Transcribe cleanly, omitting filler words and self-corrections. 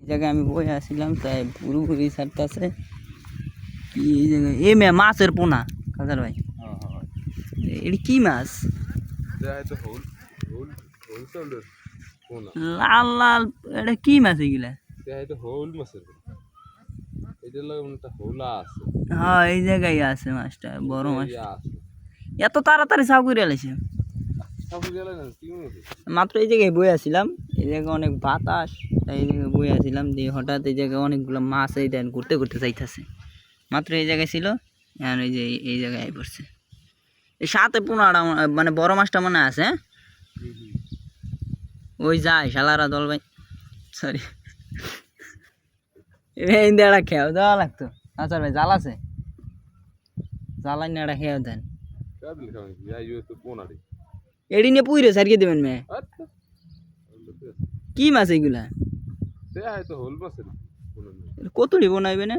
এই জায়গায় আমি বই আসছিলাম তাই পুরোপুরি ছাড়তেছে কি এই জায়গায় এ মাছের পোনা কাজার ভাই এটা কি মাছ লাল লাল এটা কি মাছ এগুলা হ্যাঁ এই জায়গায় আছে মাছটা বড় মাছ এত তাড়াতাড়ি সাউ করে এলাইছে মাত্র এই জায়গায় বই আসছিলাম এই জায়গায় অনেক বাতাস তাই এই জায়গায় বই আসছিলাম দিয়ে হঠাৎ এই জায়গায় অনেকগুলো মাছ এই দেন ঘুরতে ঘুরতে যাইতেছে মাত্র এই জায়গায় ছিল আর এই যে এই জায়গায় পড়ছে এই সাথে পোনাটা মানে বড় মাছটা মনে আছে ওই যায় শালারা দল ভাই সরি এটা খেয়াও দেওয়া লাগতো আচ্ছা ভাই জাল আছে জ্বালাই না এটা খেয়াও দেন এডি নিয়ে পুইরে সারিয়ে দেবেন মেয়ে কি মাছ এইগুলা কতটি বানাইবে না